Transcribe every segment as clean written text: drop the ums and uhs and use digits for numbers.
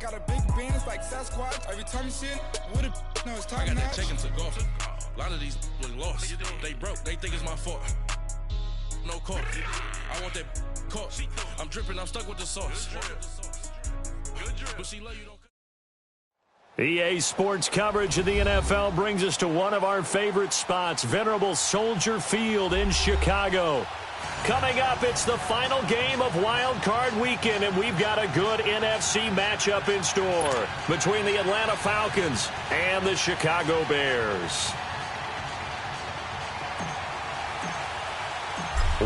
got a big bands like Sasquatch. Every time you see it, what a no, it's top I got notch. that taken to golf. A lot of these look lost. They broke. They think it's my fault. No court. I want that court. I'm dripping. I'm stuck with the sauce. But she love you don't. EA Sports coverage of the NFL brings us to one of our favorite spots, venerable Soldier Field in Chicago. Coming up, it's the final game of Wild Card Weekend, and we've got a good NFC matchup in store between the Atlanta Falcons and the Chicago Bears.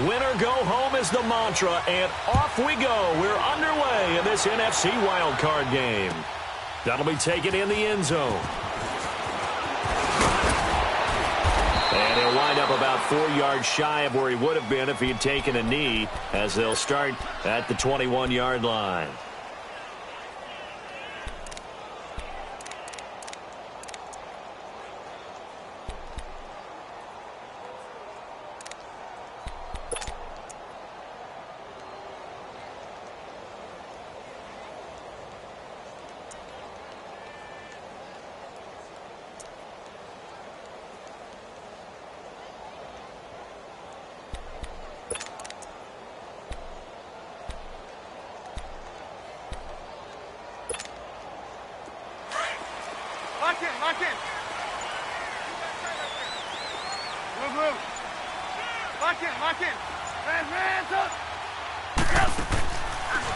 Winner go home is the mantra, and off we go. We're underway in this NFC Wild Card game. That'll be taken in the end zone. And he'll wind up about 4 yards shy of where he would have been if he had taken a knee, as they'll start at the 21-yard line. Lock in. Move. Lock in. Hands up.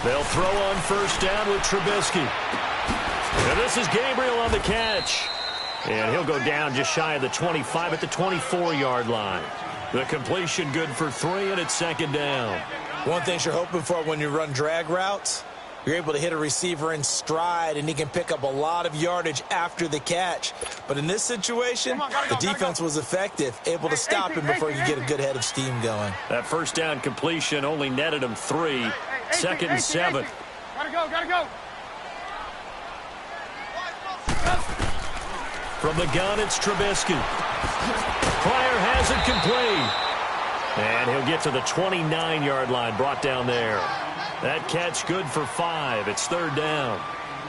They'll throw on first down with Trubisky. And this is Gabriel on the catch. And he'll go down just shy of the 25 at the 24-yard line. The completion good for 3, and it's second down. One thing you're hoping for when you run drag routes, you're able to hit a receiver in stride, and he can pick up a lot of yardage after the catch. But in this situation, the defense was effective, able to stop him before you get a good head of steam going. That first down completion only netted him 3. Second and 7. Gotta go. From the gun, it's Trubisky. Pryor has it complete. And he'll get to the 29-yard line, brought down there. That catch good for 5. It's third down.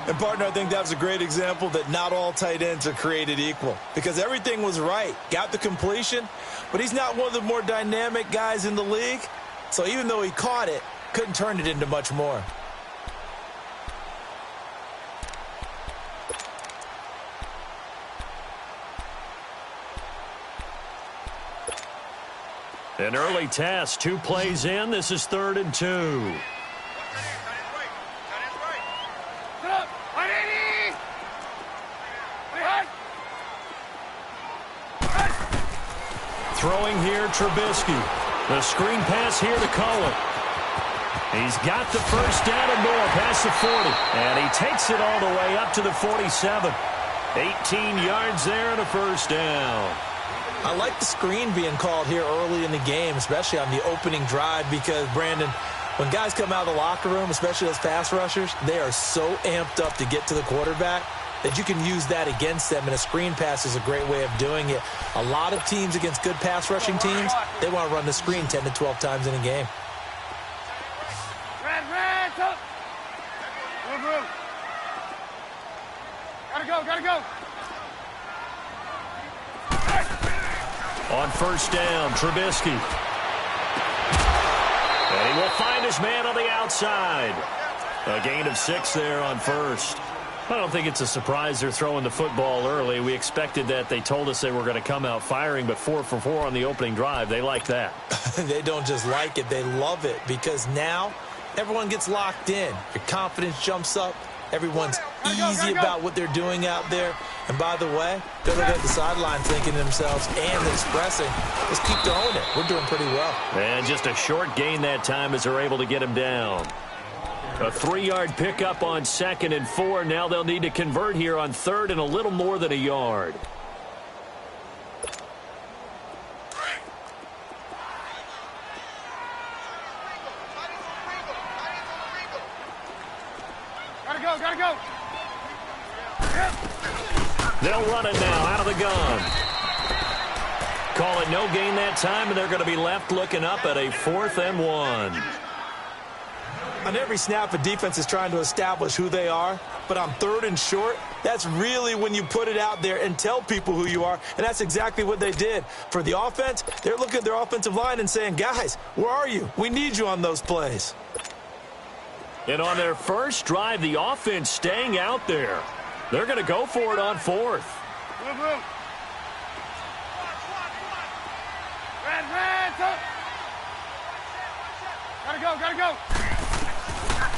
And, partner, I think that was a great example that not all tight ends are created equal, because everything was right. Got the completion, but he's not one of the more dynamic guys in the league. So even though he caught it, couldn't turn it into much more. An early test, 2 plays in. This is 3rd and 2. Throwing here, Trubisky. The screen pass here to Cullen. He's got the first down and more past the 40. And he takes it all the way up to the 47. 18 yards there and a first down. I like the screen being called here early in the game, especially on the opening drive, because, Brandon, when guys come out of the locker room, especially those pass rushers, they are so amped up to get to the quarterback that you can use that against them, and a screen pass is a great way of doing it. A lot of teams against good pass rushing teams, they want to run the screen 10 to 12 times in a game. Red, up. Move. Gotta go. On first down, Trubisky. And he will find his man on the outside. A gain of 6 there on first. I don't think it's a surprise they're throwing the football early. We expected that. They told us they were going to come out firing, but 4 for 4 on the opening drive. They like that. They don't just like it, they love it, because now everyone gets locked in. Your confidence jumps up. Everyone's easy about what they're doing out there. And by the way, they're looking at the sideline thinking to themselves and expressing, let's keep throwing it. We're doing pretty well. And just a short gain that time as they're able to get him down. A 3-yard pickup on 2nd and 4. Now they'll need to convert here on 3rd and a little more than a yard. Gotta go. They'll run it now out of the gun. Call it no gain that time, and they're going to be left looking up at a 4th and 1. On every snap, a defense is trying to establish who they are, but on 3rd and short, that's really when you put it out there and tell people who you are, and that's exactly what they did. For the offense, they're looking at their offensive line and saying, guys, where are you? We need you on those plays. And on their first drive, the offense staying out there. They're going to go for it on 4th. Move. Red, up. Gotta go.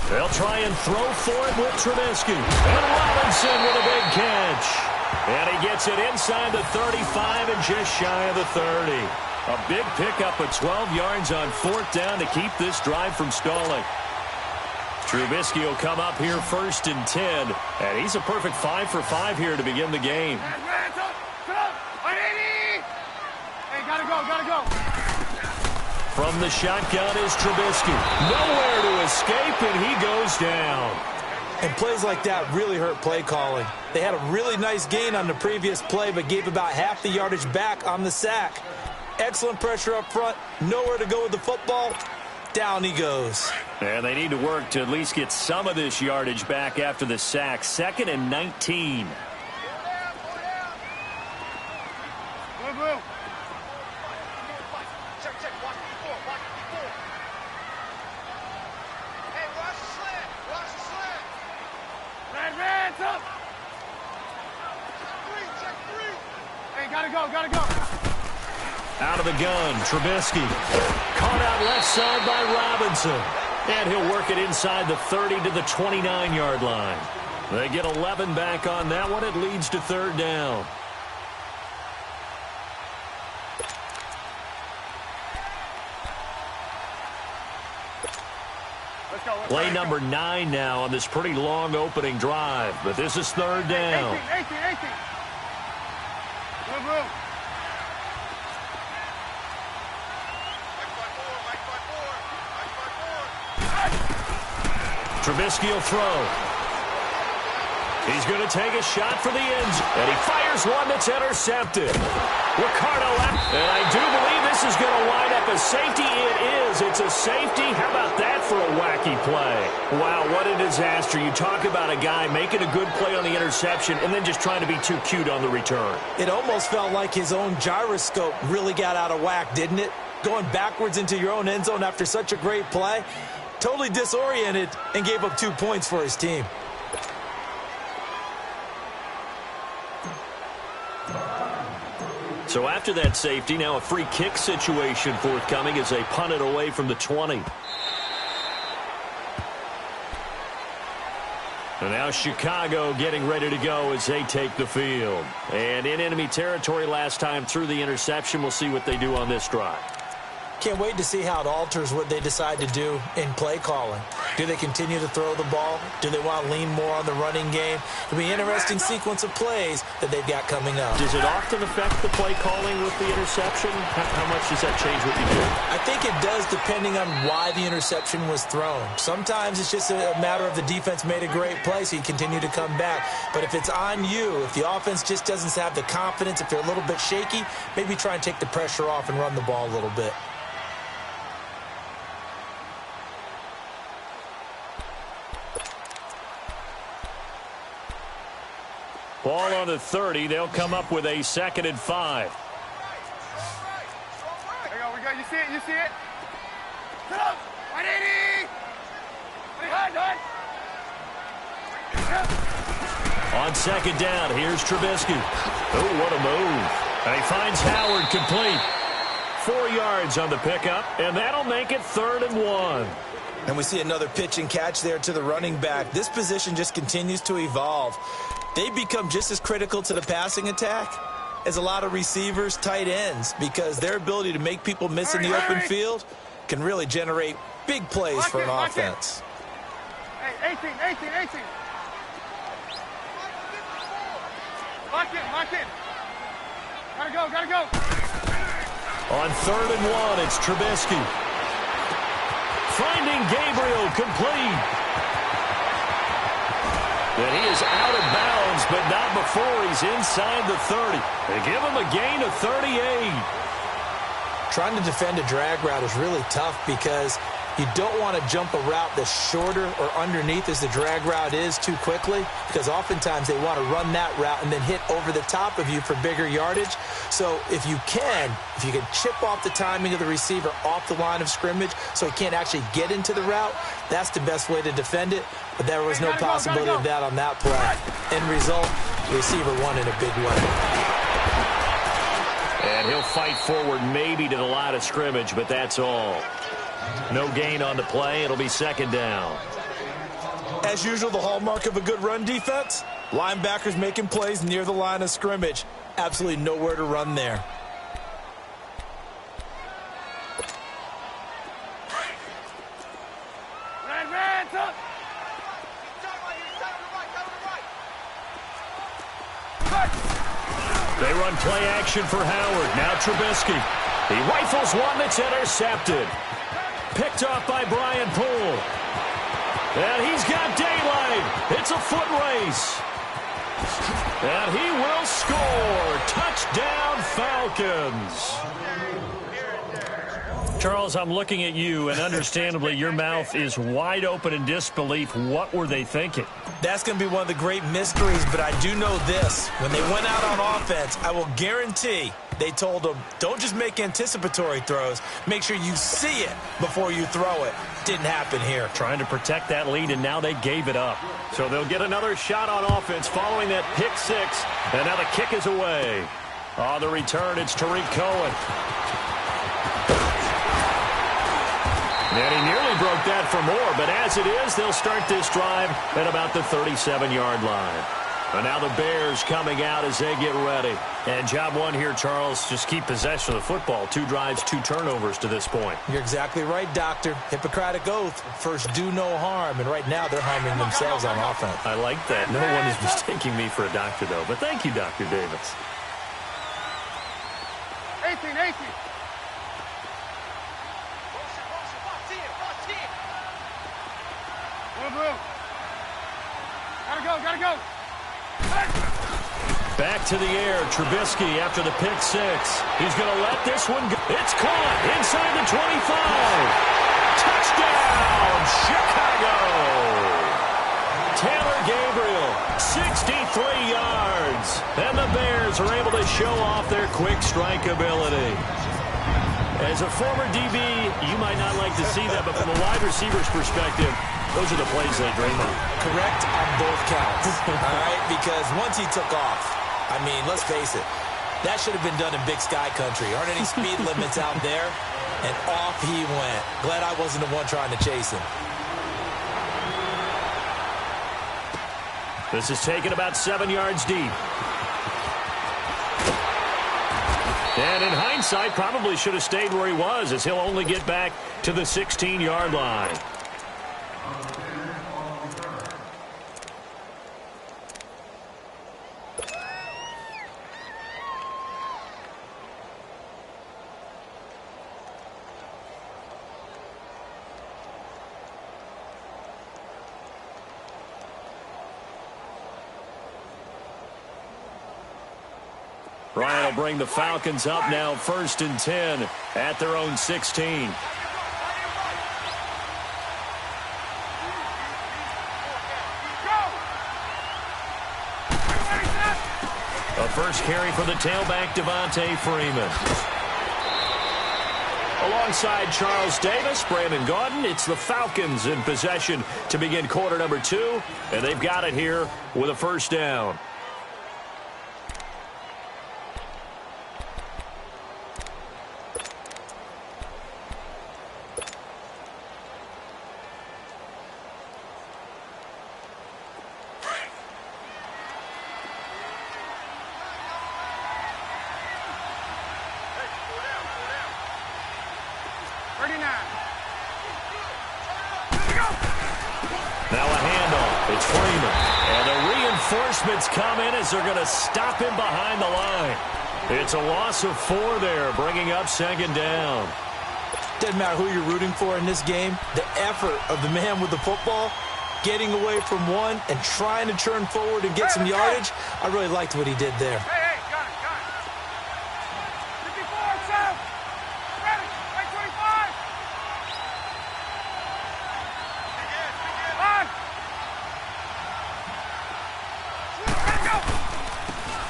They'll try and throw for it with Trubisky. And Robinson with a big catch. And he gets it inside the 35 and just shy of the 30. A big pickup of 12 yards on 4th down to keep this drive from stalling. Trubisky will come up here 1st and 10. And he's a perfect 5 for 5 here to begin the game. Red, up. Hey, gotta go. From the shotgun is Trubisky. Nowhere to escape, and he goes down. And plays like that really hurt play calling. They had a really nice gain on the previous play, but gave about half the yardage back on the sack. Excellent pressure up front. Nowhere to go with the football. Down he goes. And they need to work to at least get some of this yardage back after the sack. 2nd and 19. Move. Red, up. Hey, gotta go. Out of the gun, Trubisky. Caught out left side by Robinson. And he'll work it inside the 30 to the 29-yard line. They get 11 back on that one. It leads to 3rd down. Play number 9 now on this pretty long opening drive. But this is 3rd down. 18. Move. Trubisky will throw. He's going to take a shot for the end zone. And he fires one that's intercepted. Ricardo left. And I do believe this is going to wind up a safety. It is. It's a safety. How about that for a wacky play? Wow, what a disaster. You talk about a guy making a good play on the interception and then just trying to be too cute on the return. It almost felt like his own gyroscope really got out of whack, didn't it? Going backwards into your own end zone after such a great play. Totally disoriented and gave up 2 points for his team. So after that safety, now a free kick situation forthcoming as they punt it away from the 20. And now Chicago getting ready to go as they take the field. And in enemy territory last time through the interception. We'll see what they do on this drive. Can't wait to see how it alters what they decide to do in play calling. Do they continue to throw the ball? Do they want to lean more on the running game? It'll be an interesting sequence of plays that they've got coming up. Does it often affect the play calling with the interception? How much does that change what you do? I think it does depending on why the interception was thrown. Sometimes it's just a matter of the defense made a great play, so you continue to come back. But if it's on you, if the offense just doesn't have the confidence, if they're a little bit shaky, maybe try and take the pressure off and run the ball a little bit. Ball on the 30. They'll come up with a 2nd and 5. There you go. We go. You see it? Sit up. 180. On 2nd down, here's Trubisky. Oh, what a move. And he finds Howard complete. 4 yards on the pickup, and that'll make it 3rd and 1. And we see another pitch and catch there to the running back. This position just continues to evolve. They become just as critical to the passing attack as a lot of receivers, tight ends, because their ability to make people miss in the open field can really generate big plays for an offense. Hey, 18. Lock in. Gotta go. On 3rd and 1, it's Trubisky. Finding Gabriel complete. And he is out of bounds, but not before he's inside the 30. They give him a gain of 38. Trying to defend a drag route is really tough because You don't want to jump a route that's shorter or underneath as the drag route is too quickly, because oftentimes they want to run that route and then hit over the top of you for bigger yardage. So if you can chip off the timing of the receiver off the line of scrimmage so he can't actually get into the route, that's the best way to defend it. But there was no possibility of that on that play. End result, the receiver won in a big way. And he'll fight forward maybe to the line of scrimmage, but that's all. No gain on the play. It'll be second down. As usual, the hallmark of a good run defense, linebackers making plays near the line of scrimmage. Absolutely nowhere to run there. They run play action for Howard. Now Trubisky. He rifles one that's intercepted. Picked off by Brian Poole. And he's got daylight. It's a foot race. And he will score. Touchdown, Falcons. Charles, I'm looking at you, and understandably, your mouth is wide open in disbelief. What were they thinking? That's going to be one of the great mysteries, but I do know this. When they went out on offense, I will guarantee they told them, don't just make anticipatory throws. Make sure you see it before you throw it. Didn't happen here. Trying to protect that lead, and now they gave it up. So they'll get another shot on offense following that pick six, and now the kick is away. On the return, it's Tariq Cohen. And he nearly broke that for more, but as it is, they'll start this drive at about the 37-yard line. And now the Bears coming out as they get ready. And job one here, Charles, just keep possession of the football. 2 drives, 2 turnovers to this point. You're exactly right, Doctor. Hippocratic oath. First, do no harm. And right now, they're harming themselves on offense. I like that. No one is mistaking me for a doctor, though. But thank you, Dr. Davis. 18. Gotta go. Back to the air, Trubisky after the pick six. He's going to let this one go. It's caught inside the 25. Touchdown, Chicago. Taylor Gabriel, 63 yards. And the Bears are able to show off their quick strike ability. As a former DB, you might not like to see that, but from a wide receiver's perspective, those are the plays they dream of. Correct on both counts, all right? Because once he took off, I mean, let's face it, that should have been done in Big Sky country. Aren't any speed limits out there? And off he went. Glad I wasn't the one trying to chase him. This is taken about 7 yards deep. And in hindsight, probably should have stayed where he was, as he'll only get back to the 16-yard line. Ryan will bring the Falcons up now, 1st and 10 at their own 16. A first carry for the tailback, Devontae Freeman. Alongside Charles Davis, Brandon Gaudin, it's the Falcons in possession to begin quarter number 2, and they've got it here with a first down. Now a handoff. It's Freeman. And the reinforcements come in as they're going to stop him behind the line. It's a loss of 4 there, bringing up 2nd down. Doesn't matter who you're rooting for in this game. The effort of the man with the football, getting away from one and trying to turn forward and get some yardage, I really liked what he did there. Hey, got it. 54, 7. Ready, 25.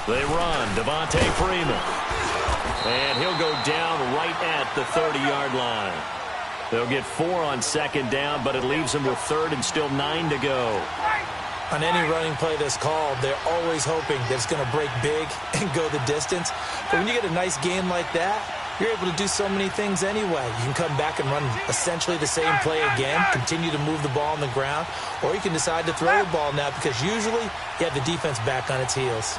They run. Devontae Freeman. And he'll go down right at the 30-yard line. They'll get 4 on second down, but it leaves them with third and still 9 to go. On any running play that's called, they're always hoping that it's going to break big and go the distance. But when you get a nice gain like that, you're able to do so many things anyway. You can come back and run essentially the same play again, continue to move the ball on the ground, or you can decide to throw the ball now because usually you have the defense back on its heels.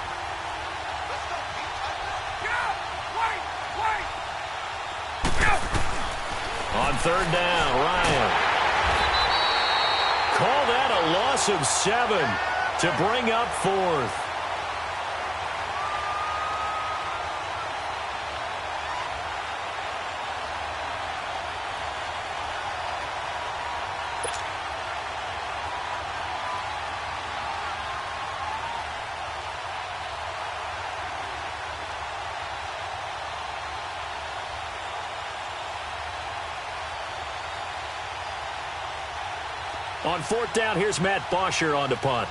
On third down, Ryan. Call that a loss of 7 to bring up fourth. On fourth down, here's Matt Bosher on to punt.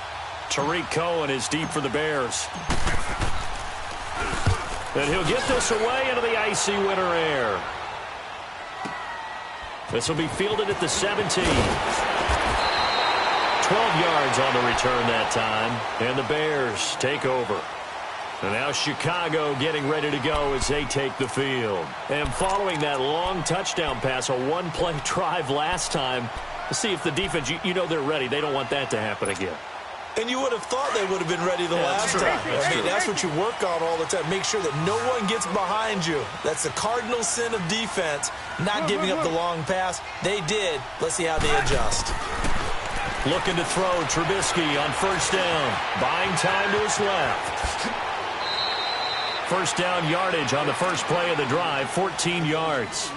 Tariq Cohen is deep for the Bears. And he'll get this away into the icy winter air. This will be fielded at the 17. 12 yards on the return that time. And the Bears take over. And now Chicago getting ready to go as they take the field. And following that long touchdown pass, a one-play drive last time, see if the defense, you know they're ready. They don't want that to happen again. And you would have thought they would have been ready the last time. I mean, that's what you work on all the time. Make sure that no one gets behind you. That's the cardinal sin of defense, not giving up the long pass. They did. Let's see how they adjust. Looking to throw Trubisky on first down. Buying time to his left. First down yardage on the first play of the drive, 14 yards.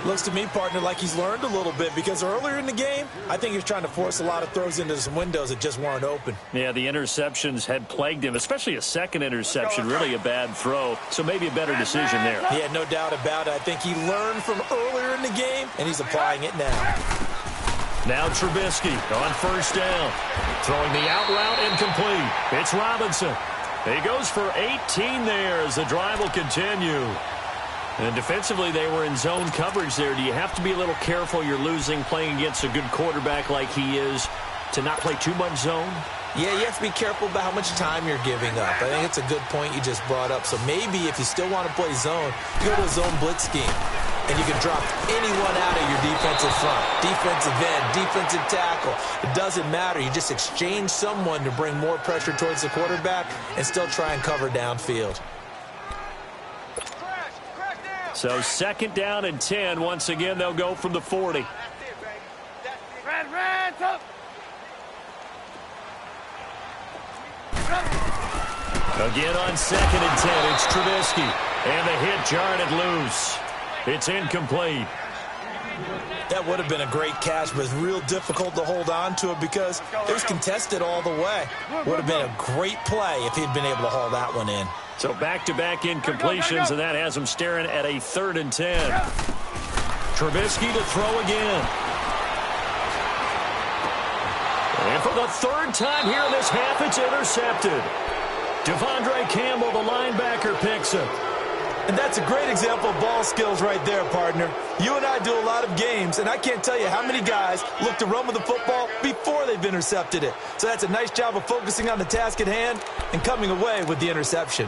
Looks to me, partner, like he's learned a little bit because earlier in the game, I think he was trying to force a lot of throws into some windows that just weren't open. Yeah, the interceptions had plagued him, especially a second interception, really a bad throw. So maybe a better decision there. Yeah, no doubt about it. I think he learned from earlier in the game, and he's applying it now. Now Trubisky on first down. Throwing the out route incomplete. It's Robinson. He goes for 18 there as the drive will continue. And defensively, they were in zone coverage there. Do you have to be a little careful? You're losing, playing against a good quarterback like he is, to not play too much zone? Yeah, you have to be careful about how much time you're giving up. I think it's a good point you just brought up. So maybe if you still want to play zone, you go to a zone blitz scheme. And you can drop anyone out of your defensive front. Defensive end, defensive tackle. It doesn't matter. You just exchange someone to bring more pressure towards the quarterback and still try and cover downfield. So second down and 10. Once again, they'll go from the 40. Again on second and 10, it's Trubisky. And the hit jarred it loose. It's incomplete. That would have been a great catch, but it's real difficult to hold on to it because it was contested all the way. Would have been a great play if he'd been able to haul that one in. So back-to-back incompletions, and that has him staring at a 3rd and 10. Trubisky to throw again. And for the 3rd time here in this half, it's intercepted. Devondre Campbell, the linebacker, picks it. And that's a great example of ball skills right there, partner. You and I do a lot of games, and I can't tell you how many guys look to run with the football before they've intercepted it. So that's a nice job of focusing on the task at hand and coming away with the interception.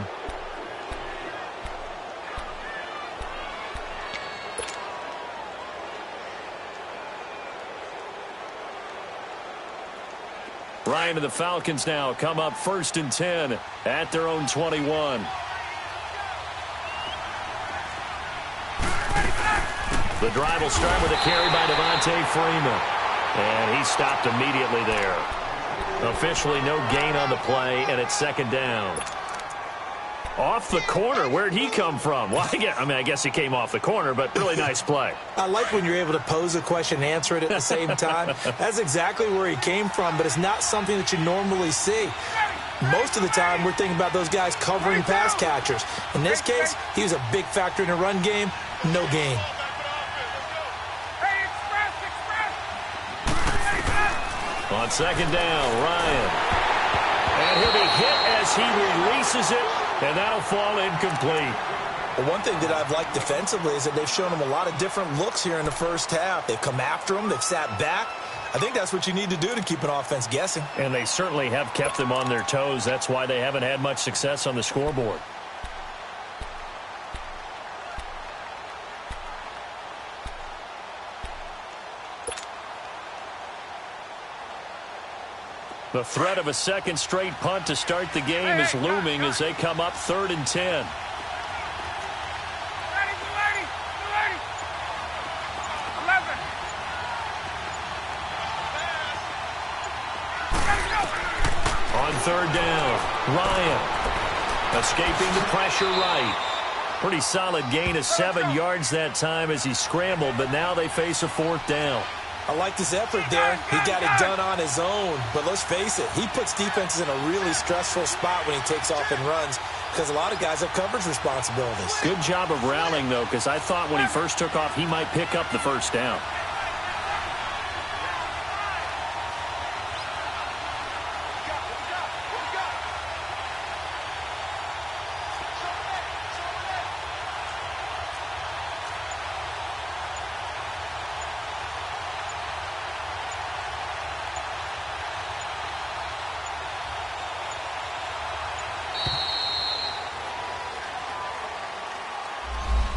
Ryan and the Falcons now come up 1st and 10 at their own 21. The drive will start with a carry by Devontae Freeman. And he stopped immediately there. Officially no gain on the play, and it's 2nd down. Off the corner. Where'd he come from? Well, I guess he came off the corner, but really nice play. I like when you're able to pose a question and answer it at the same time. That's exactly where he came from, but it's not something that you normally see. Most of the time, we're thinking about those guys covering pass catchers. In this case, he was a big factor in the run game. No gain. On 2nd down, Ryan. And he'll be hit as he releases it And that'll fall incomplete. Well, one thing that I've liked defensively is that they've shown him a lot of different looks here in the first half. They've come after him. They've sat back. I think that's what you need to do to keep an offense guessing. And they certainly have kept them on their toes. That's why they haven't had much success on the scoreboard. The threat of a second straight punt to start the game is looming as they come up 3rd and 10. On 3rd down, Ryan escaping the pressure right. Pretty solid gain of 7 yards that time as he scrambled, but now they face a 4th down. I like this effort there. He got it done on his own. But let's face it, he puts defenses in a really stressful spot when he takes off and runs because a lot of guys have coverage responsibilities. Good job of rallying, though, because I thought when he first took off, he might pick up the 1st down.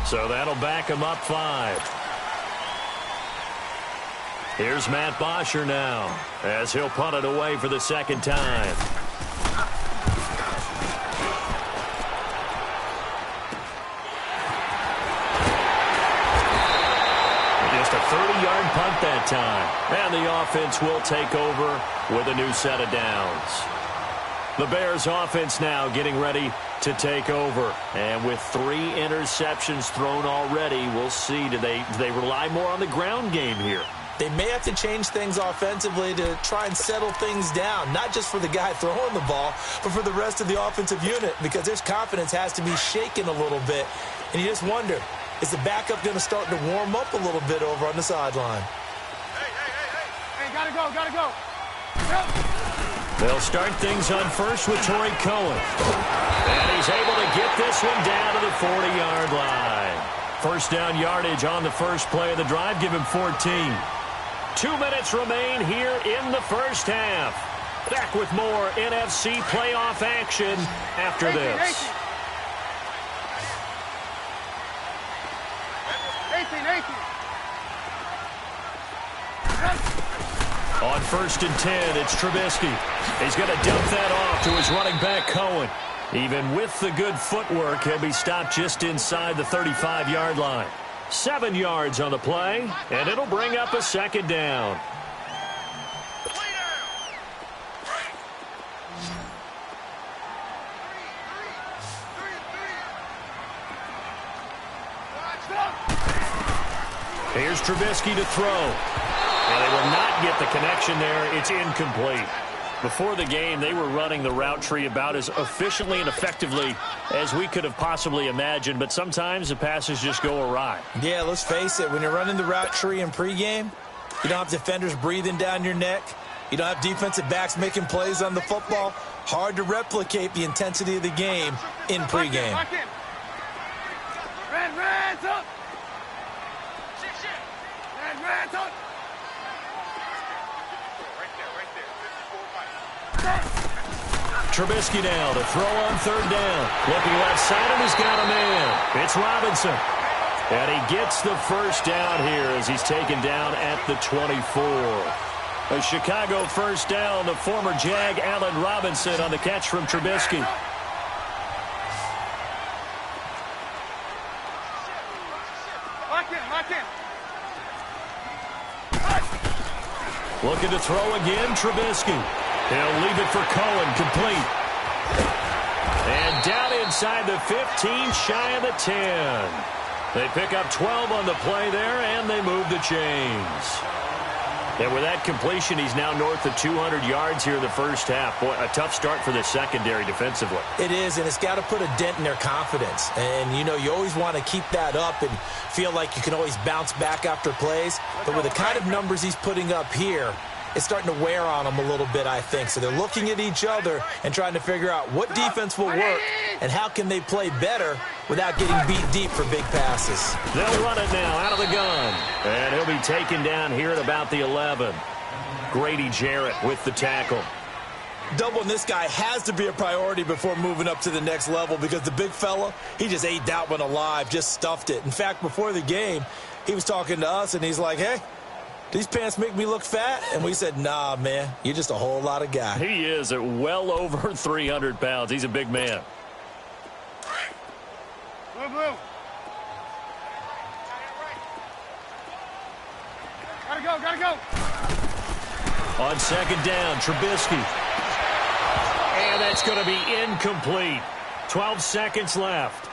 So that'll back him up 5. Here's Matt Bosher now as he'll punt it away for the 2nd time. Just a 30-yard punt that time. And the offense will take over with a new set of downs. The Bears offense now getting ready to take over. And with 3 interceptions thrown already, we'll see. Do they rely more on the ground game here? They may have to change things offensively to try and settle things down, not just for the guy throwing the ball, but for the rest of the offensive unit, because their confidence has to be shaken a little bit. And you just wonder, is the backup going to start to warm up a little bit over on the sideline? Hey, gotta go. Go. They'll start things on first with Torrey Cohen. And he's able to get this one down to the 40-yard line. First down yardage on the first play of the drive. Give him 14. 2 minutes remain here in the first half. Back with more NFC playoff action after this. 18. On 1st and 10, it's Trubisky. He's going to dump that off to his running back, Cohen. Even with the good footwork, he'll be stopped just inside the 35-yard line. 7 yards on the play, and it'll bring up a 2nd down. Here's Trubisky to throw. And they will not get the connection there. It's incomplete. Before the game, they were running the route tree about as efficiently and effectively as we could have possibly imagined, but sometimes the passes just go awry. Yeah, let's face it. When you're running the route tree in pregame, you don't have defenders breathing down your neck. You don't have defensive backs making plays on the football. Hard to replicate the intensity of the game in pregame. Red, up. Red, up. Trubisky now to throw on 3rd down. Looking left side, and he's got a man. It's Robinson. And he gets the 1st down here as he's taken down at the 24. A Chicago 1st down. The former Jag, Allen Robinson, on the catch from Trubisky. Lock in. Looking to throw again, Trubisky. He'll leave it for Cohen, complete. And down inside the 15, shy of the 10. They pick up 12 on the play there, and they move the chains. And with that completion, he's now north of 200 yards here in the first half. Boy, a tough start for the secondary defensively. It is, and it's got to put a dent in their confidence. And, you know, you always want to keep that up and feel like you can always bounce back after plays. But with the kind of numbers he's putting up here, is starting to wear on them a little bit, I think. So they're looking at each other and trying to figure out what defense will work and how can they play better without getting beat deep for big passes. They'll run it now out of the gun. And he'll be taken down here at about the 11. Grady Jarrett with the tackle. Doubling this guy has to be a priority before moving up to the next level because the big fella, he just ate that one alive, just stuffed it. In fact, before the game, he was talking to us, and he's like, hey, these pants make me look fat? And we said, nah, man, you're just a whole lot of guy. He is at well over 300 pounds. He's a big man. Blue, blue. Gotta go. On second down, Trubisky. And that's going to be incomplete. 12 seconds left.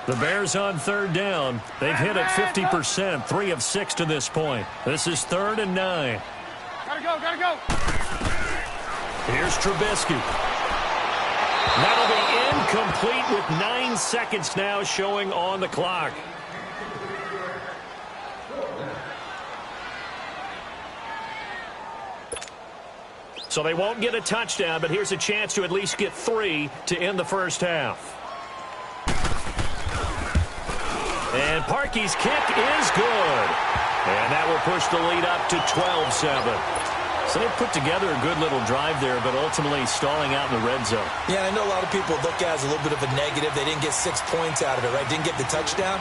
The Bears on third down. They've hit it 50%, 3 of 6 to this point. This is 3rd and 9. Gotta go. Here's Trubisky. That'll be incomplete with 9 seconds now showing on the clock. So they won't get a touchdown, but here's a chance to at least get 3 to end the first half. And Parkey's kick is good. And that will push the lead up to 12-7. So they put together a good little drive there, but ultimately stalling out in the red zone. Yeah, I know a lot of people look at it as a little bit of a negative. They didn't get 6 points out of it, right? Didn't get the touchdown.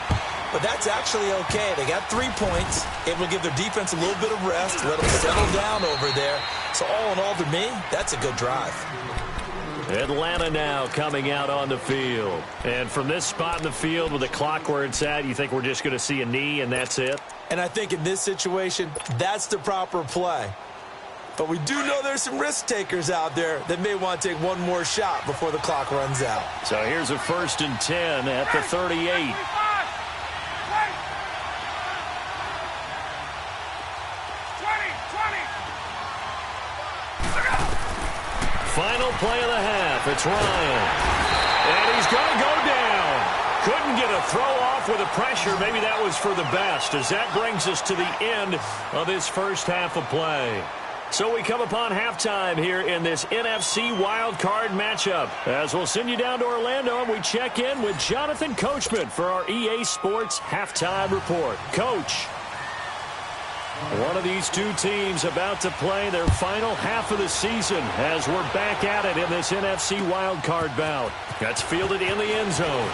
But that's actually okay. They got 3 points. It will give their defense a little bit of rest, let them settle down over there. So all in all, to me, that's a good drive. Atlanta now coming out on the field. And from this spot in the field with the clock where it's at, you think we're just going to see a knee and that's it? And I think in this situation, that's the proper play. But we do know there's some risk takers out there that may want to take one more shot before the clock runs out. So here's a 1st and 10 at the 38. Final play of the half. It's Ryan. And he's going to go down. Couldn't get a throw off with the pressure. Maybe that was for the best, as that brings us to the end of this first half of play. So we come upon halftime here in this NFC wildcard matchup. As we'll send you down to Orlando, and we check in with Jonathan Coachman for our EA Sports Halftime Report. Coach. One of these two teams about to play their final half of the season as we're back at it in this NFC wildcard bout. That's fielded in the end zone.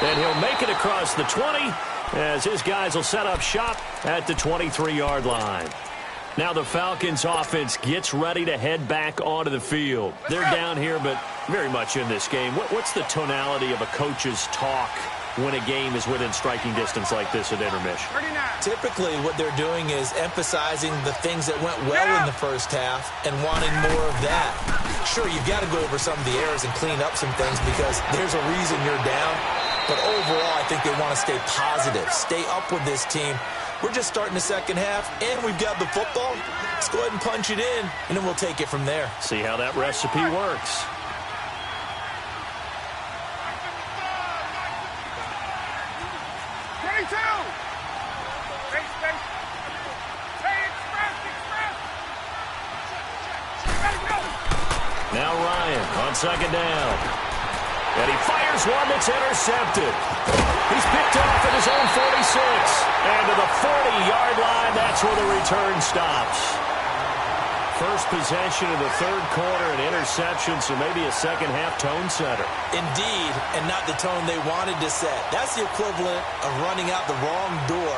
And he'll make it across the 20 as his guys will set up shop at the 23-yard line. Now the Falcons offense gets ready to head back onto the field. They're down here, but very much in this game. What's the tonality of a coach's talk when a game is within striking distance like this at intermission? Typically, what they're doing is emphasizing the things that went well in the first half and wanting more of that. Sure, you've got to go over some of the errors and clean up some things because there's a reason you're down. But overall, I think they want to stay positive, stay up with this team. We're just starting the second half, and we've got the football. Let's go ahead and punch it in, and then we'll take it from there. See how that recipe works. Now Ryan on second down. And he fires one that's intercepted. He's picked off at his own 46. And to the 40-yard line, that's where the return stops. First possession of the third quarter, an interception, so maybe a second-half tone setter. Indeed, and not the tone they wanted to set. That's the equivalent of running out the wrong door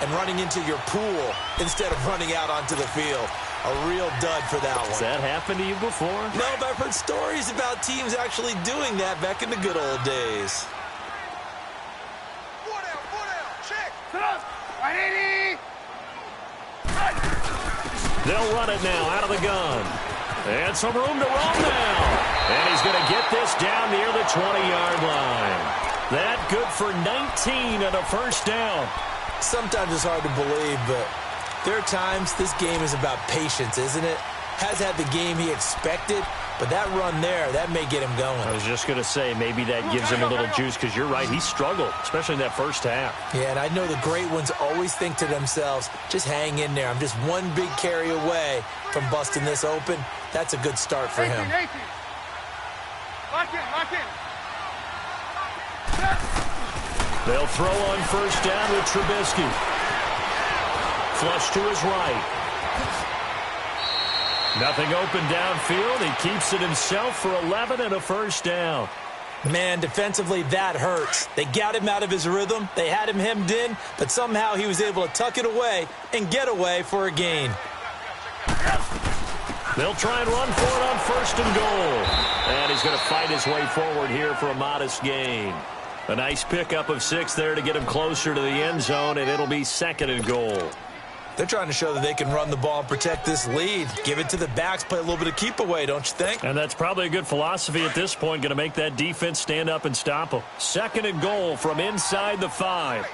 and running into your pool instead of running out onto the field. A real dud for that one. Has that happened to you before? No, but I've heard stories about teams actually doing that back in the good old days. They'll run it now out of the gun. And some room to roam now. And he's going to get this down near the 20-yard line. That good for 19 and a first down. Sometimes it's hard to believe, but there are times this game is about patience, isn't it? Has had the game he expected, But that run there, that may get him going. I was just going to say, maybe that gives him a little juice, because you're right, he struggled, especially in that first half. Yeah, and I know the great ones always think to themselves, just hang in there. I'm just one big carry away from busting this open. That's a good start for him. Lock in, lock in. They'll throw on first down with Trubisky. Flush to his right. Nothing open downfield. He keeps it himself for 11 and a first down. Man, defensively, that hurts. They got him out of his rhythm. They had him hemmed in, but somehow he was able to tuck it away and get away for a gain. They'll try and run for it on first and goal. And he's going to fight his way forward here for a modest gain. A nice pickup of 6 there to get him closer to the end zone, and it'll be second and goal. They're trying to show that they can run the ball and protect this lead. Give it to the backs, play a little bit of keep away, don't you think? And that's probably a good philosophy at this point, going to make that defense stand up and stop them. Second and goal from inside the 5.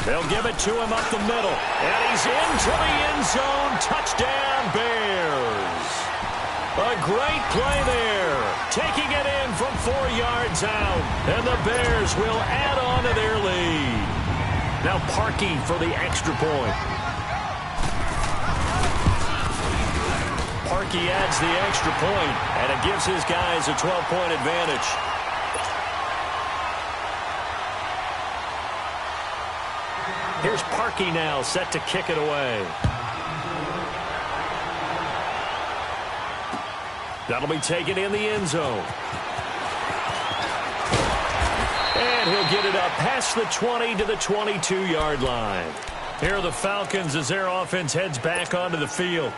They'll give it to him up the middle. And he's into the end zone. Touchdown, Bears. A great play there. Taking it in from 4 yards out. And the Bears will add on to their lead. Now Parkey for the extra point. Parkey adds the extra point, and it gives his guys a 12-point advantage. Here's Parkey now, set to kick it away. That'll be taken in the end zone. And he'll get it up past the 20 to the 22-yard line. Here are the Falcons as their offense heads back onto the field.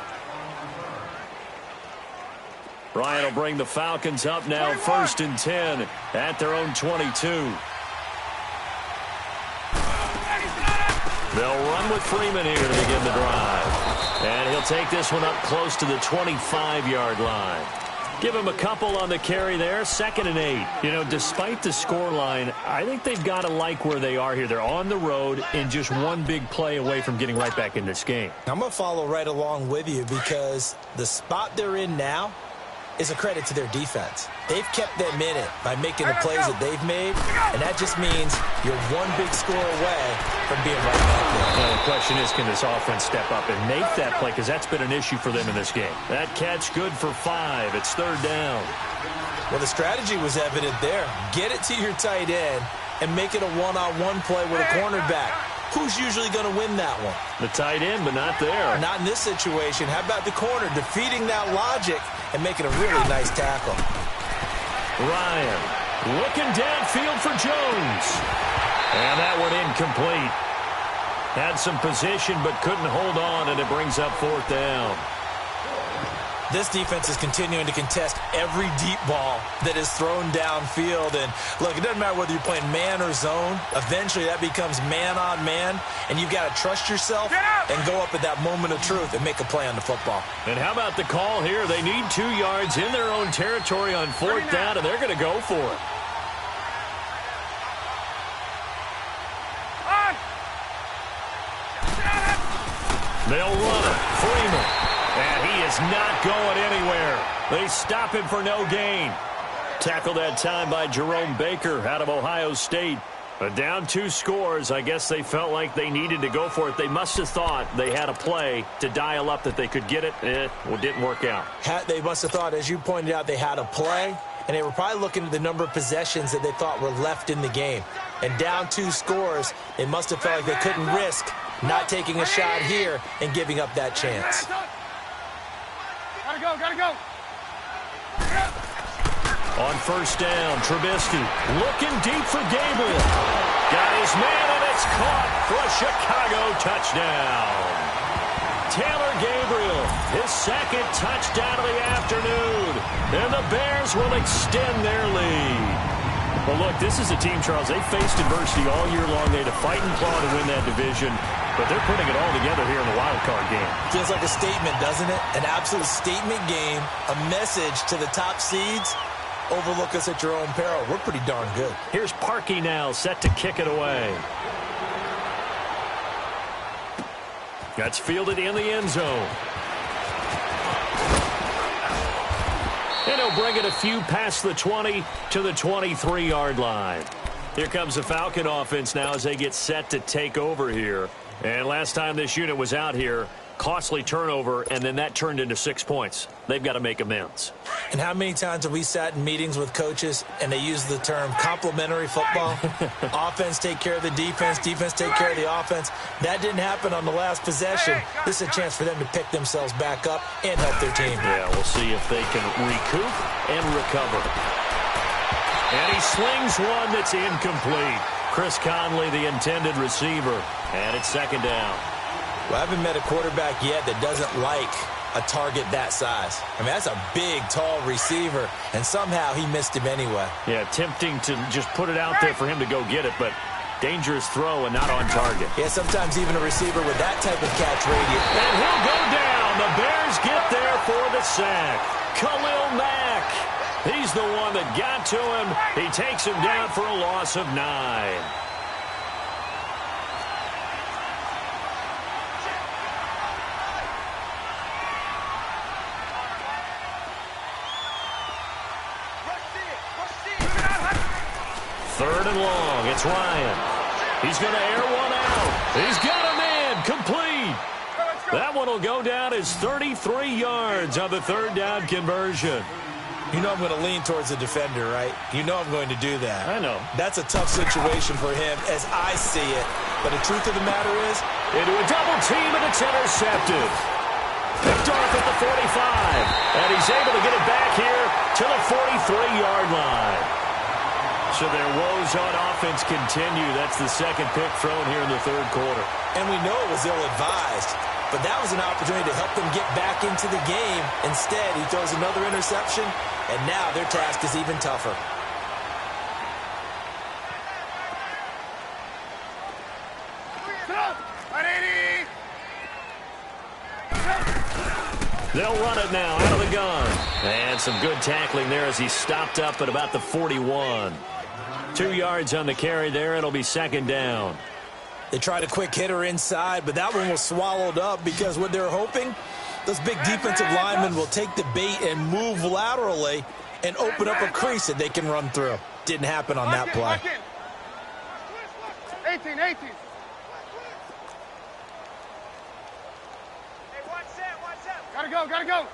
Ryan will bring the Falcons up now, 1st and 10 at their own 22. They'll run with Freeman here to begin the drive. And he'll take this one up close to the 25-yard line. Give him a couple on the carry there, 2nd and 8. You know, despite the scoreline, I think they've got to like where they are here. They're on the road and just one big play away from getting right back in this game. I'm going to follow right along with you because the spot they're in now is a credit to their defense. They've kept them in it by making the plays that they've made, and that just means you're one big score away from being right back there. Well, the question is, can this offense step up and make that play? Because that's been an issue for them in this game. That catch good for 5. It's 3rd down. Well, the strategy was evident there. Get it to your tight end and make it a one-on-one play with a cornerback. Who's usually going to win that one? The tight end, but not there. Not in this situation. How about the corner defeating that logic and making a really nice tackle? Ryan looking downfield for Jones. And that one incomplete. Had some position but couldn't hold on, and it brings up 4th down. This defense is continuing to contest every deep ball that is thrown downfield. And, look, it doesn't matter whether you're playing man or zone. Eventually, that becomes man-on-man, and you've got to trust yourself and go up at that moment of truth and make a play on the football. And how about the call here? They need 2 yards in their own territory on 4th down, and they're going to go for it. They'll run it. Freeman. And he is not going anywhere. They stop him for no gain. Tackled that time by Jerome Baker out of Ohio State. But down 2 scores, I guess they felt like they needed to go for it. They must have thought they had a play to dial up that they could get it. Well, it didn't work out. They must have thought, as you pointed out, they had a play. And they were probably looking at the number of possessions that they thought were left in the game. And down 2 scores, they must have felt like they couldn't risk not taking a shot here and giving up that chance. Gotta go. On first down, Trubisky looking deep for Gabriel. Got his man, and it's caught for a Chicago touchdown. Taylor Gabriel, his 2nd touchdown of the afternoon. And the Bears will extend their lead. Well, look, this is a team, Charles, they faced adversity all year long. They had to fight and claw to win that division, but they're putting it all together here in the wild card game. Feels like a statement, doesn't it? An absolute statement game, a message to the top seeds. Overlook us at your own peril. We're pretty darn good. Here's Parkey now, set to kick it away. That's fielded in the end zone. And he'll bring it a few past the 20 to the 23-yard line. Here comes the Falcon offense now as they get set to take over here. And last time this unit was out here, costly turnover, and then that turned into 6 points. They've got to make amends. And how many times have we sat in meetings with coaches and they use the term complementary football? Offense take care of the defense, defense take care of the offense. That didn't happen on the last possession. This is a chance for them to pick themselves back up and help their team. Yeah, we'll see if they can recoup and recover. And he slings one that's incomplete. Chris Conley, the intended receiver, and it's second down. Well, I haven't met a quarterback yet that doesn't like a target that size. I mean, that's a big, tall receiver, and somehow he missed him anyway. Yeah, tempting to just put it out there for him to go get it, but dangerous throw and not on target. Yeah, sometimes even a receiver with that type of catch radius. And he'll go down. The Bears get there for the sack. Khalil Mack. He's the one that got to him. He takes him down for a loss of 9. Third and long. It's Ryan. He's going to air one out. He's got him in. Complete. That one will go down as 33 yards on the third down conversion. You know I'm going to lean towards the defender, right? You know I'm going to do that. I know. That's a tough situation for him as I see it. But the truth of the matter is, into a double team, and it's intercepted. Picked off at the 45. And he's able to get it back here to the 43-yard line. So their woes on offense continue. That's the second pick thrown here in the third quarter. And we know it was ill-advised. But that was an opportunity to help them get back into the game. Instead, he throws another interception, and now their task is even tougher. They'll run it now out of the gun. And some good tackling there as he stopped up at about the 41. 2 yards on the carry there. It'll be second down. They tried a quick hitter inside, but that one was swallowed up because what they're hoping, those big defensive linemen will take the bait and move laterally and open up a crease that they can run through. Didn't happen on that play. 18. Gotta go.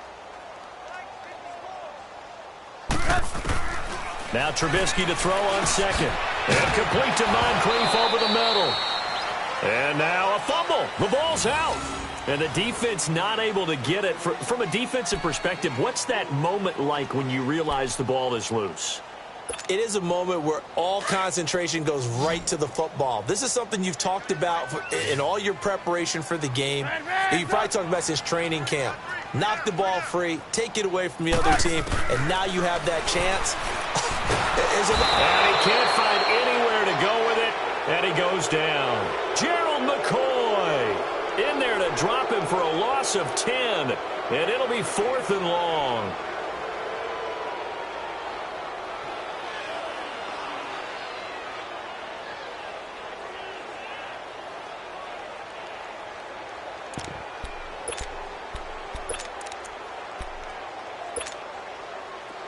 Now Trubisky to throw on second. And complete to Moncrief over the middle. And now a fumble. The ball's out. And the defense not able to get it. From a defensive perspective, what's that moment like when you realize the ball is loose? It is a moment where all concentration goes right to the football. This is something you've talked about in all your preparation for the game. And you probably talked about since training camp. Knock the ball free, take it away from the other team, and now you have that chance. And he can't find anywhere to go with it, and he goes down. Gerald McCoy in there to drop him for a loss of 10, and it'll be 4th and long.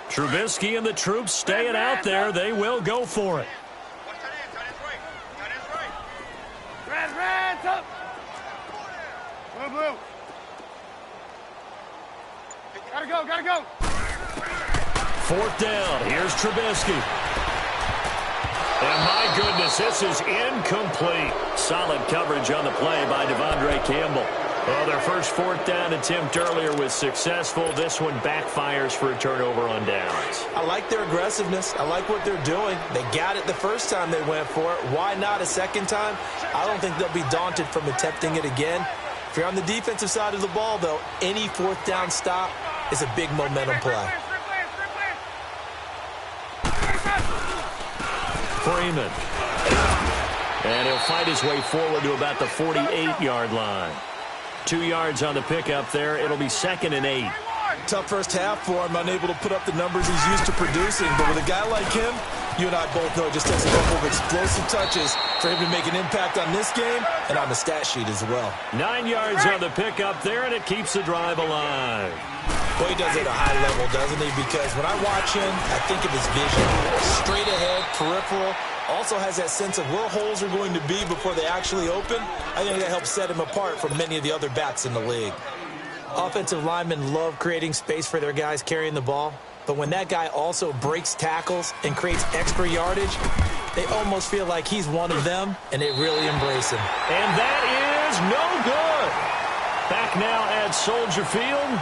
Trubisky and the troops staying out there. They will go for it. Red, up. Blue. Gotta go. 4th down. Here's Trubisky. And my goodness, this is incomplete. Solid coverage on the play by Devondre Campbell. Well, their first 4th down attempt earlier was successful. This one backfires for a turnover on downs. I like their aggressiveness. I like what they're doing. They got it the first time they went for it. Why not a second time? I don't think they'll be daunted from attempting it again. If you're on the defensive side of the ball, though, any 4th down stop is a big momentum play. Freeman. And he'll fight his way forward to about the 48-yard line. 2 yards on the pickup there. It'll be 2nd and 8. Tough first half for him, unable to put up the numbers he's used to producing. But with a guy like him, you and I both know it just takes a couple of explosive touches for him to make an impact on this game and on the stat sheet as well. 9 yards on the pickup there, and it keeps the drive alive. Well, he does it at a high level, doesn't he? Because when I watch him, I think of his vision. Straight ahead, peripheral. Also has that sense of where holes are going to be before they actually open. I think that helps set him apart from many of the other backs in the league. Offensive linemen love creating space for their guys carrying the ball. But when that guy also breaks tackles and creates extra yardage, they almost feel like he's one of them, and they really embrace him. And that is no good. Back now at Soldier Field.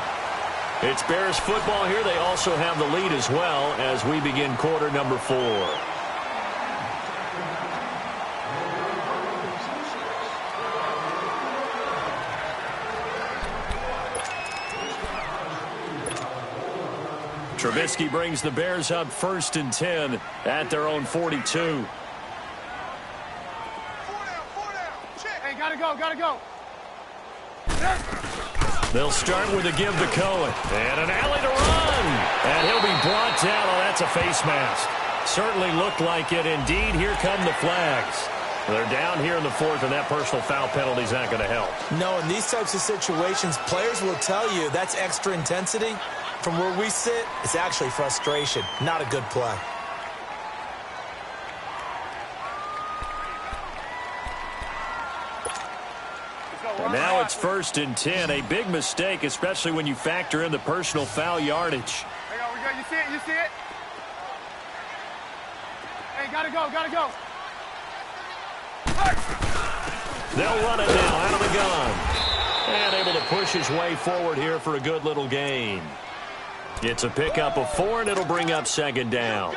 It's Bears football here. They also have the lead as well as we begin quarter number 4. Trubisky brings the Bears up 1st and 10 at their own 42. Hey, gotta go. They'll start with a give to Cohen. And an alley to run. And he'll be brought down. Oh, that's a face mask. Certainly looked like it. Indeed, here come the flags. They're down here in the 4th, and that personal foul penalty is not going to help. No, in these types of situations, players will tell you that's extra intensity. From where we sit, it's actually frustration. Not a good play. And now it's 1st and 10. A big mistake, especially when you factor in the personal foul yardage. Hang on, we go. You see it? Hey, gotta go. They'll run it now out of the gun. And able to push his way forward here for a good little gain. It's a pickup of 4, and it'll bring up 2nd down.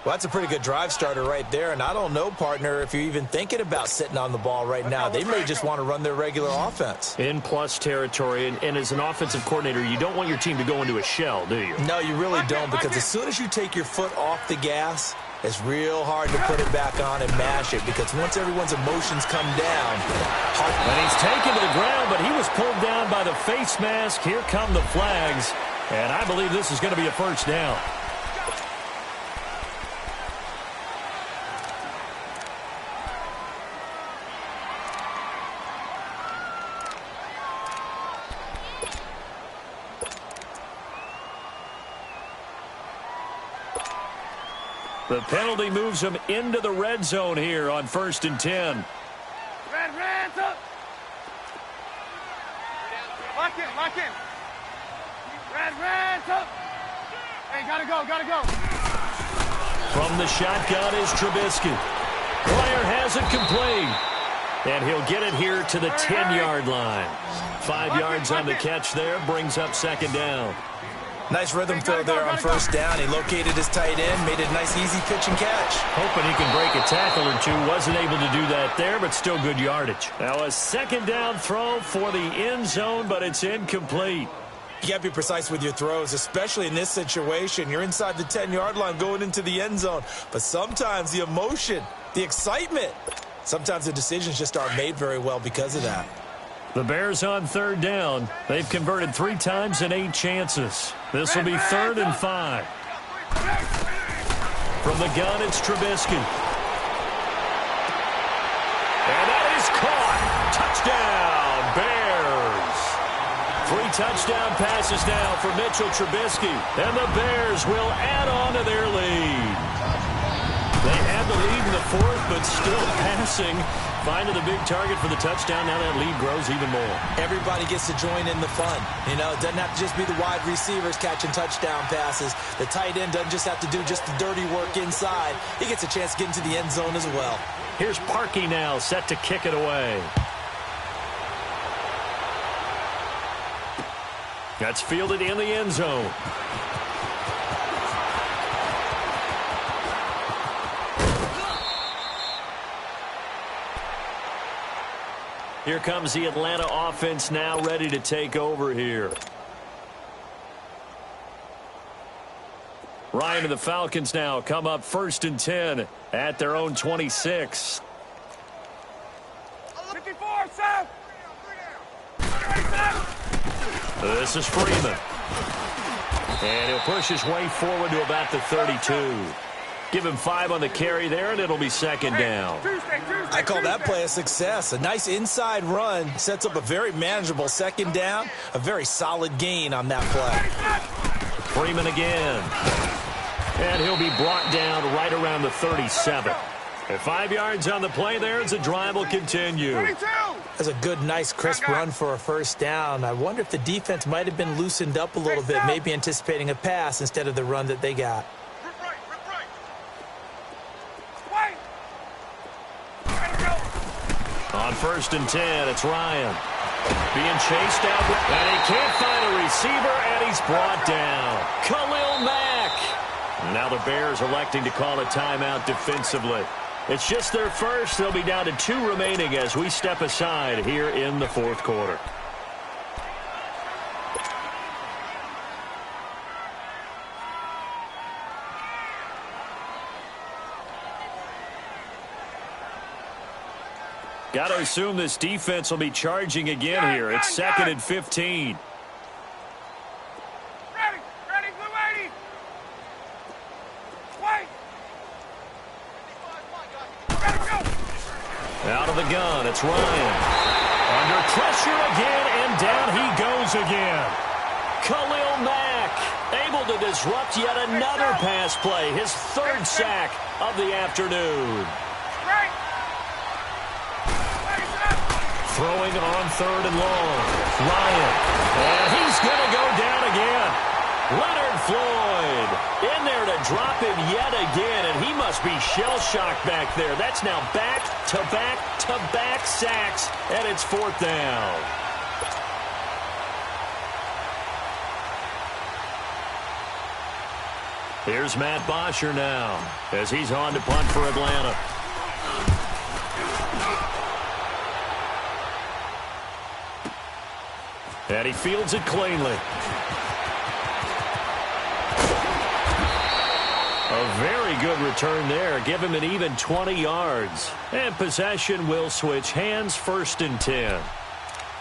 Well, that's a pretty good drive starter right there. And I don't know, partner, if you're even thinking about sitting on the ball right now. They may just want to run their regular offense. In plus territory. And as an offensive coordinator, you don't want your team to go into a shell, do you? No, you really don't. Because as soon as you take your foot off the gas, it's real hard to put it back on and mash it. Because once everyone's emotions come down. And he's taken to the ground, but he was pulled down by the face mask. Here come the flags. And I believe this is going to be a 1st down. The penalty moves him into the red zone here on 1st and 10. Red, up. Lock in. Red, up. Hey, gotta go. From the shotgun is Trubisky. Player has it complete. And he'll get it here to the 10-yard line. 5 yards on the catch there, brings up 2nd down. Nice rhythm throw there on 1st down. He located his tight end, made it a nice, easy pitch and catch. Hoping he can break a tackle or two. Wasn't able to do that there, but still good yardage. Now a 2nd down throw for the end zone, but it's incomplete. You got to be precise with your throws, especially in this situation. You're inside the 10-yard line going into the end zone. But sometimes the emotion, the excitement, sometimes the decisions just aren't made very well because of that. The Bears on 3rd down. They've converted 3 times in 8 chances. This will be 3rd and 5. From the gun, it's Trubisky. And that is caught. Touchdown, Bears. 3 touchdown passes now for Mitchell Trubisky. And the Bears will add on to their lead. They had the lead in the 4th, but still passing. Finding the big target for the touchdown. Now that lead grows even more. Everybody gets to join in the fun. You know, it doesn't have to just be the wide receivers catching touchdown passes. The tight end doesn't just have to do just the dirty work inside. He gets a chance to get into the end zone as well. Here's Parkey now, set to kick it away. That's fielded in the end zone. Here comes the Atlanta offense now ready to take over here. Ryan and the Falcons now come up 1st and 10 at their own 26. 54, Sam. This is Freeman. And he'll push his way forward to about the 32. Give him 5 on the carry there, and it'll be second down. I call that play a success. A nice inside run sets up a very manageable second down. A very solid gain on that play. Freeman again. And he'll be brought down right around the 37. At 5 yards on the play there as the drive will continue. That's a good, nice, crisp run for a first down. I wonder if the defense might have been loosened up a little bit, maybe anticipating a pass instead of the run that they got. On 1st and 10, it's Ryan. Being chased out, and he can't find a receiver, and he's brought down. Khalil Mack. Now the Bears electing to call a timeout defensively. It's just their first. They'll be down to 2 remaining as we step aside here in the 4th quarter. Got to assume this defense will be charging again here. It's 2nd and 15. Ready, blue 80. Wait. Ready, go. Out of the gun, it's Ryan. Under pressure again, and down he goes again. Khalil Mack able to disrupt yet another pass play. His 3rd sack of the afternoon. Throwing on 3rd and long. Ryan. And he's going to go down again. Leonard Floyd in there to drop him yet again, and he must be shell-shocked back there. That's now back-to-back-to-back sacks, and it's 4th down. Here's Matt Bosher now as he's on to punt for Atlanta. And he fields it cleanly. A very good return there. Give him an even 20 yards. And possession will switch hands, 1st and 10.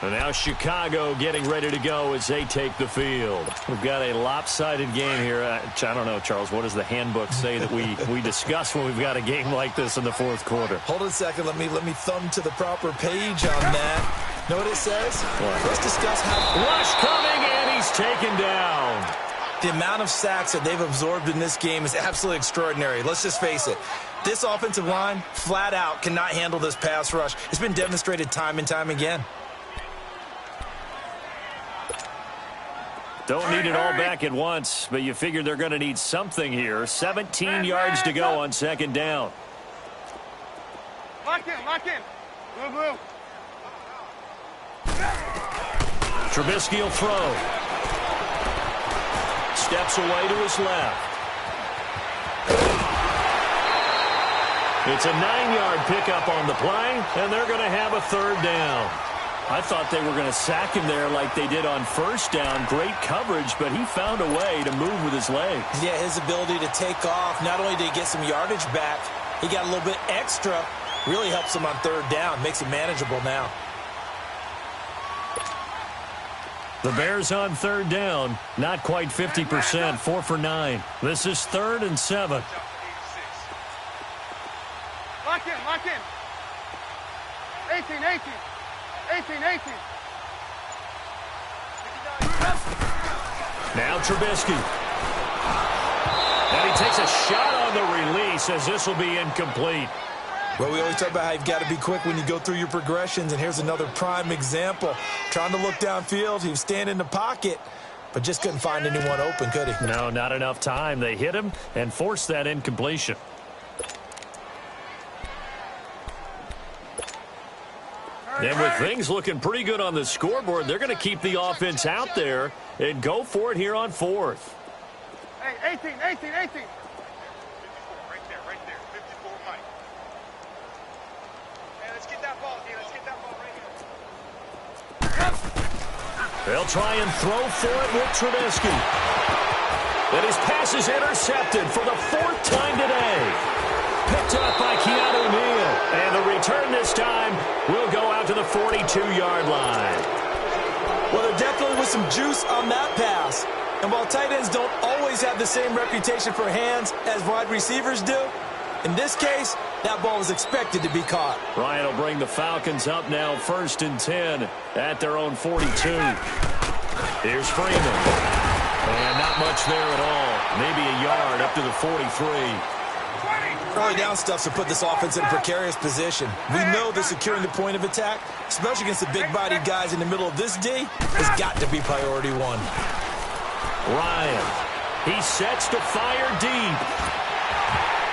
And now Chicago getting ready to go as they take the field. We've got a lopsided game here. I don't know, Charles, what does the handbook say that we discuss when we've got a game like this in the 4th quarter? Hold on a second. Let me thumb to the proper page on that. Know what it says? What? Let's discuss how... Rush coming, and he's taken down. The amount of sacks that they've absorbed in this game is absolutely extraordinary. Let's just face it. This offensive line, flat out, cannot handle this pass rush. It's been demonstrated time and time again. Don't need it all back at once, but you figure they're going to need something here. 17 yards to go on 2nd down. Lock in. Blue. Trubisky will throw. Steps away to his left. It's a 9-yard pickup on the play, and they're going to have a 3rd down. I thought they were going to sack him there like they did on 1st down. Great coverage, but he found a way to move with his legs. Yeah, his ability to take off. Not only did he get some yardage back, he got a little bit extra. Really helps him on 3rd down. Makes it manageable now. The Bears on 3rd down. Not quite 50%. 4 for 9. This is 3rd and 7. Lock in. 18. Now Trubisky. And he takes a shot on the release as this will be incomplete. Well, we always talk about how you've got to be quick when you go through your progressions, and here's another prime example. Trying to look downfield, he was standing in the pocket, but just couldn't find anyone open, could he? No, not enough time. They hit him and forced that incompletion. And with things looking pretty good on the scoreboard, they're going to keep the offense out there and go for it here on 4th. Hey, 18. Right there. 54 Mike. Hey, let's get that ball, D. Let's get that ball right here. They'll try and throw for it with Trubisky. And his pass is intercepted for the 4th time today. Picked up by Keanu Neal. And the return this time will go out to the 42-yard line. Well, there definitely was some juice on that pass. And while tight ends don't always have the same reputation for hands as wide receivers do, in this case, that ball was expected to be caught. Ryan will bring the Falcons up now 1st and 10 at their own 42. Here's Freeman. And not much there at all. Maybe a yard up to the 43. Early down stuffs to put this offense in a precarious position. We know that securing the point of attack, especially against the big-bodied guys in the middle of this D, has got to be priority one. Ryan, he sets to fire deep.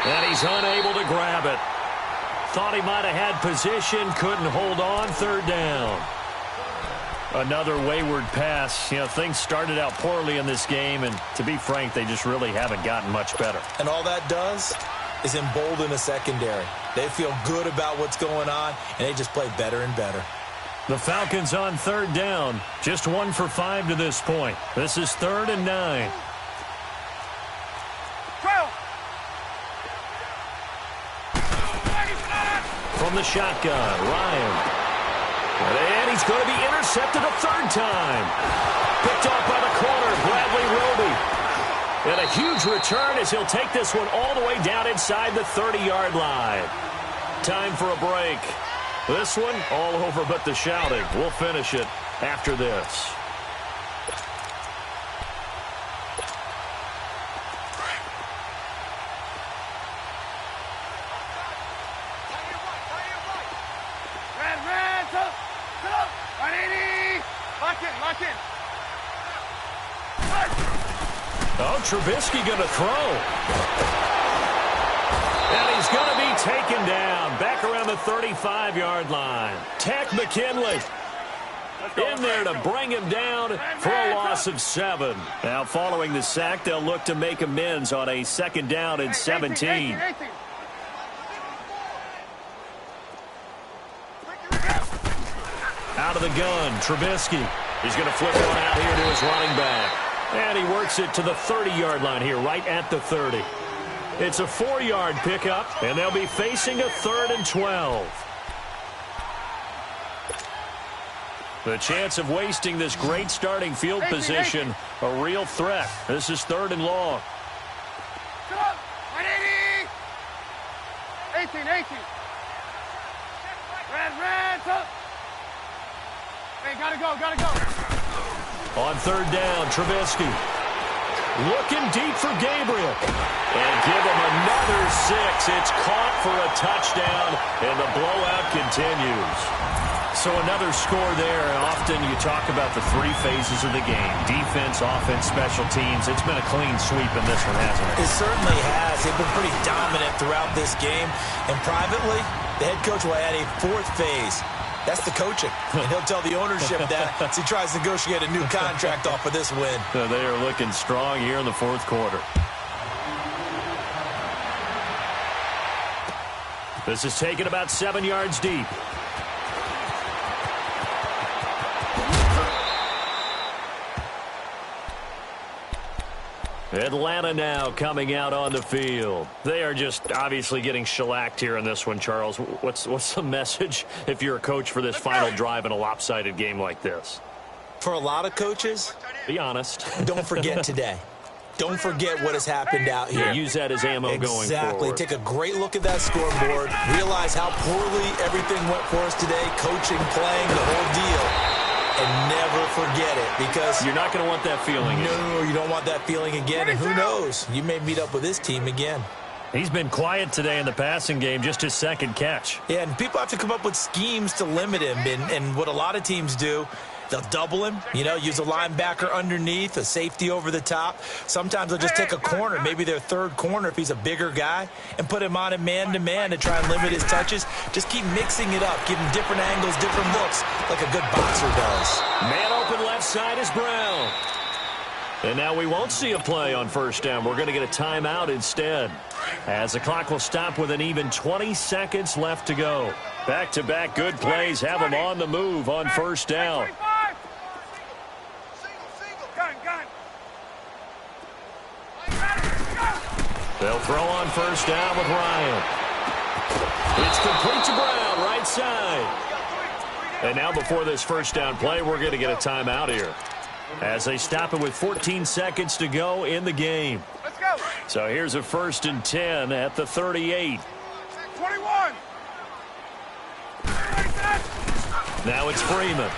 And he's unable to grab it. Thought he might have had position, couldn't hold on, 3rd down. Another wayward pass. You know, things started out poorly in this game, and to be frank, they just really haven't gotten much better. And all that does is embolden the secondary. They feel good about what's going on, and they just play better and better. The Falcons on 3rd down. Just 1 for 5 to this point. This is 3rd and 9. From the shotgun, Ryan. And he's going to be intercepted a 3rd time. Picked off by the corner, Bradley Roby. And a huge return as he'll take this one all the way down inside the 30-yard line. Time for a break. This one all over but the shouting. We'll finish it after this. Oh, Trubisky going to throw. And he's going to be taken down back around the 35-yard line. Tech McKinley in there to bring him down for a loss of 7. Now, following the sack, they'll look to make amends on a 2nd down and 17. Out of the gun, Trubisky. He's going to flip one out here to his running back. And he works it to the 30-yard line here, right at the 30. It's a 4-yard pickup, and they'll be facing a 3rd and 12. The chance of wasting this great starting field position, a real threat. This is 3rd and long. 18. Red. Hey, gotta go. On 3rd down, Trubisky. Looking deep for Gabriel. And give him another 6. It's caught for a touchdown, and the blowout continues. So another score there. Often you talk about the 3 phases of the game. Defense, offense, special teams. It's been a clean sweep in this one, hasn't it? It certainly has. They've been pretty dominant throughout this game. And privately, the head coach will add a 4th phase. That's the coaching. And he'll tell the ownership that as he tries to negotiate a new contract off of this win. So they are looking strong here in the 4th quarter. This is taken about 7 yards deep. Atlanta now coming out on the field. They are just obviously getting shellacked here in this one, Charles. What's the message if you're a coach for this final drive in a lopsided game like this? For a lot of coaches, be honest. Don't forget today. Don't forget what has happened out here. Yeah, use that as ammo going forward. Exactly. Take a great look at that scoreboard. Realize how poorly everything went for us today. Coaching, playing, the whole deal. And never forget it, because you're not going to want that feeling. No, you don't want that feeling again. And who knows? You may meet up with this team again. He's been quiet today in the passing game, just his 2nd catch. Yeah, and people have to come up with schemes to limit him. And what a lot of teams do, they'll double him, use a linebacker underneath, a safety over the top. Sometimes they'll just take a corner, maybe their 3rd corner if he's a bigger guy, and put him on a man-to-man to try and limit his touches. Just keep mixing it up, give him different angles, different looks, like a good boxer does. Man open left side is Brown. And now we won't see a play on 1st down. We're going to get a timeout instead, as the clock will stop with an even 20 seconds left to go. Back-to-back good plays have them on the move on 1st down. They'll throw on 1st down with Ryan. It's complete to Brown, right side. And now before this 1st down play, we're going to get a timeout here. as they stop it with 14 seconds to go in the game. Let's go. So here's a 1st and 10 at the 38. 21. Now it's Freeman.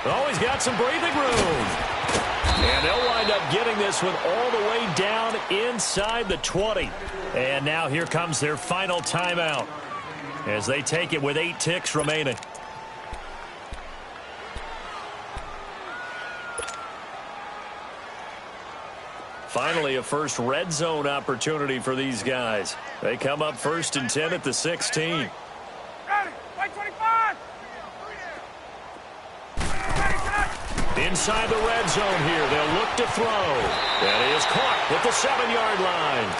Oh, he's got some breathing room. And they'll wind up getting this one all the way down inside the 20. And now here comes their final timeout as they take it with 8 ticks remaining. Finally, a first red zone opportunity for these guys. They come up 1st and 10 at the 16. Inside the red zone here, they'll look to throw. And he is caught at the 7-yard line.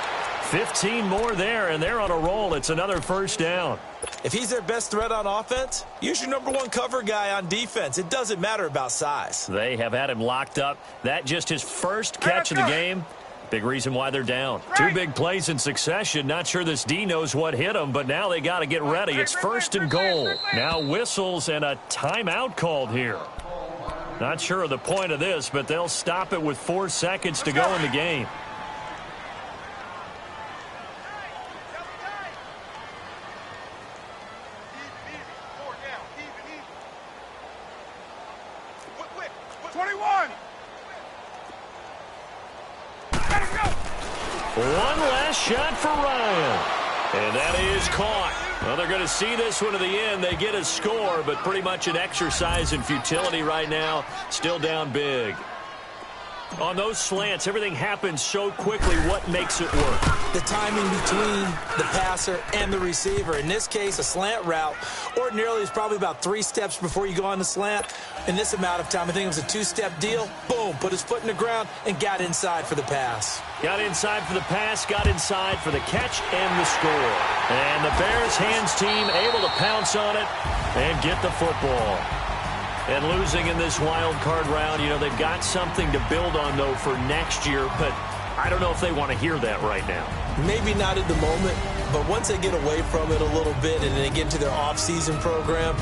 15 more there, and they're on a roll. It's another 1st down. If he's their best threat on offense, use your #1 cover guy on defense. It doesn't matter about size. They have had him locked up. That just his first catch of the game. Big reason why they're down. 2 big plays in succession. Not sure this D knows what hit him, but now they got to get ready. It's 1st and goal. Now whistles and a timeout called here. Not sure of the point of this, but they'll stop it with 4 seconds to go in the game. One last shot for Ryan. And that is caught. Well, they're going to see this one to the end. They get a score, but pretty much an exercise in futility right now. Still down big. On those slants, everything happens so quickly. What makes it work? The timing between the passer and the receiver. In this case, a slant route ordinarily is probably about 3 steps before you go on the slant. In this amount of time, I think it was a 2-step deal. Boom, put his foot in the ground and got inside for the pass. Got inside for the pass, got inside for the catch and the score. And the Bears hands team able to pounce on it and get the football. And losing in this wild card round, you know, they've got something to build on, though, for next year. But I don't know if they want to hear that right now. Maybe not at the moment, but once they get away from it a little bit and they get into their off-season program,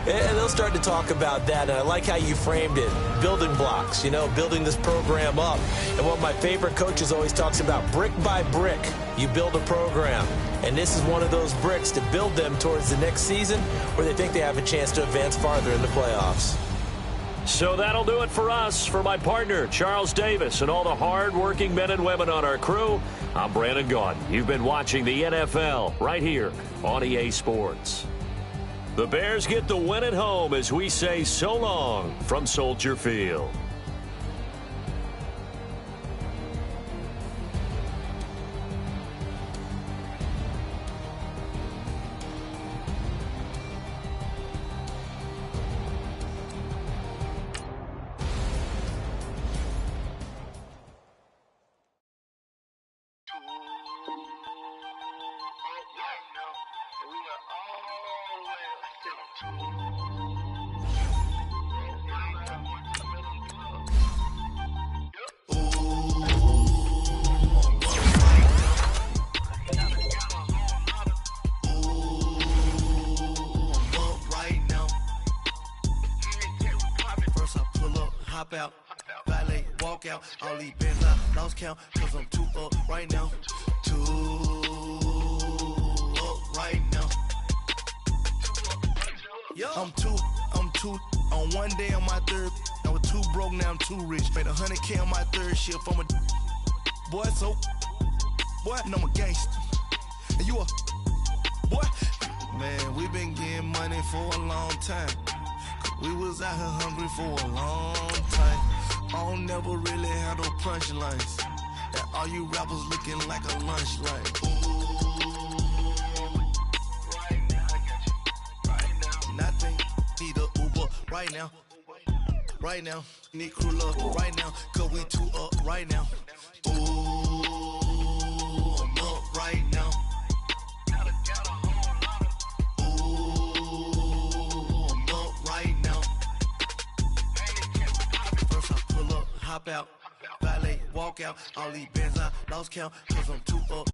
and they'll start to talk about that. And I like how you framed it. Building blocks, you know, building this program up. And one of my favorite coaches always talks about brick by brick, you build a program. And this is one of those bricks to build them towards the next season where they think they have a chance to advance farther in the playoffs. So that'll do it for us. For my partner, Charles Davis, and all the hard-working men and women on our crew, I'm Brandon Gaudin. You've been watching the NFL right here on EA Sports. The Bears get the win at home as we say so long from Soldier Field. Out, valet, walk out, all these bands I lost count, cause I'm 2 up right now, 2 up right now, I'm two, on one day on my third, I was 2 broke, now I'm 2 rich, made 100K on my third shift, I'm a boy, so, boy, and I'm a gangster, and you a, boy, man, we been getting money for a long time. We was out here hungry for a long time. I don't never really have no punchlines. And all you rappers looking like a lunch line. Right now, I got you. Right now. Nothing. Need a Uber right now. Right now. Need crew love right now. Cause we 2 up right now. Ooh, I'm up right now. Hop out, valet, walk out, all these bands I lost count, cause I'm 2 up.